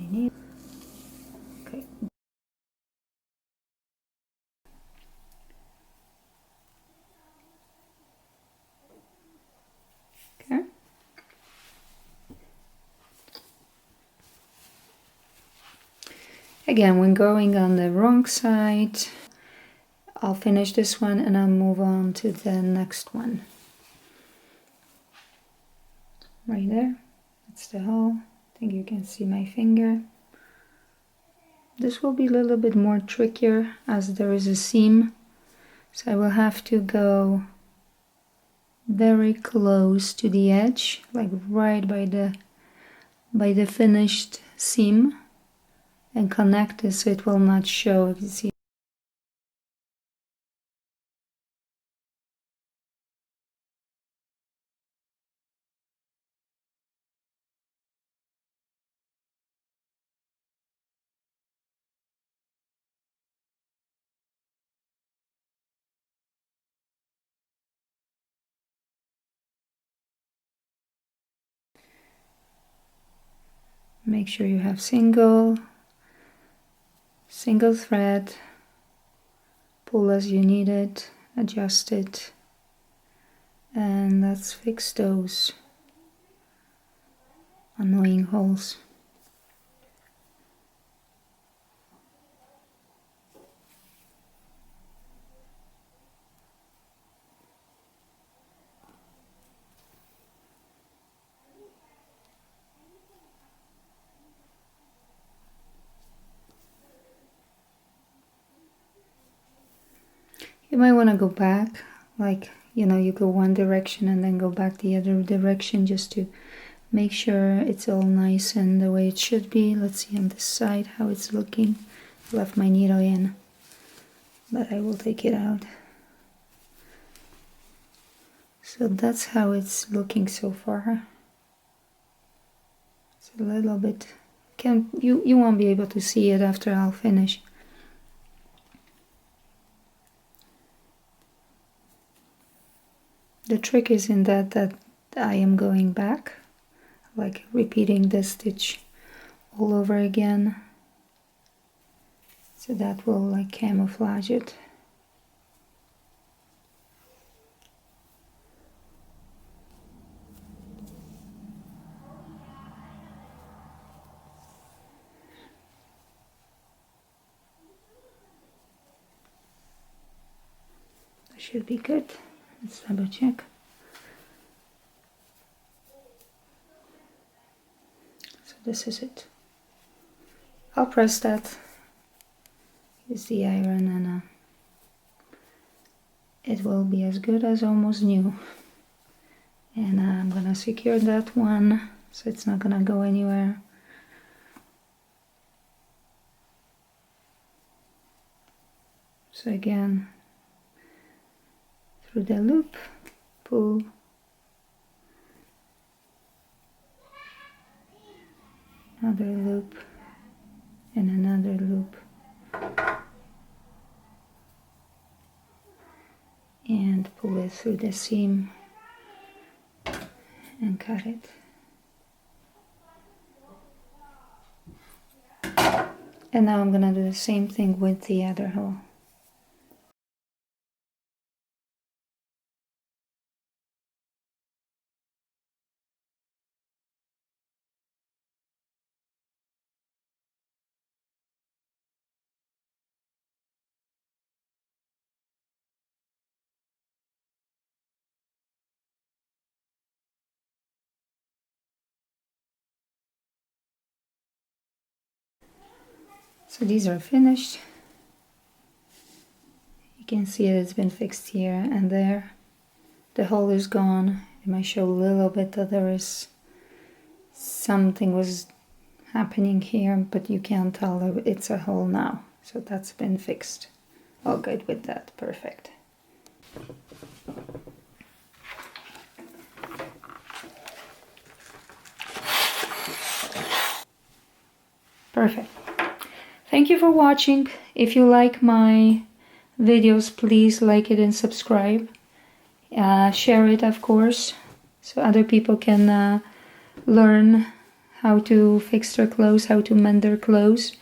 need. Okay. Okay. Again, when going on the wrong side, I'll finish this one and I'll move on to the next one. Right there, that's the hole. I think you can see my finger. This will be a little bit more trickier as there is a seam. So I will have to go very close to the edge, like right by the finished seam, and connect it so it will not show. You can see. Make sure you have single thread, pull as you need it, adjust it, and let's fix those annoying holes. You might want to go back, like, you know, you go one direction and then go back the other direction just to make sure it's all nice and the way it should be. Let's see on this side how it's looking. I left my needle in, but I will take it out. So that's how it's looking so far. It's a little bit, you won't be able to see it after I'll finish. The trick is in that I am going back, like repeating the stitch all over again. So that will like camouflage it. That should be good. Let's double check. So this is it. I'll press that. Use the iron and it will be as good as almost new. And I'm gonna secure that one so it's not gonna go anywhere. So again, through the loop, pull, another loop, and another loop, and pull it through the seam and cut it. And now I'm gonna do the same thing with the other hole. So these are finished. You can see it's been fixed here and there. The hole is gone. It might show a little bit that there is something was happening here, but you can't tell that it's a hole now. So that's been fixed. All good with that, perfect. Perfect. Thank you for watching. If you like my videos, please like it and subscribe. Share it, of course, so other people can learn how to fix their clothes, how to mend their clothes.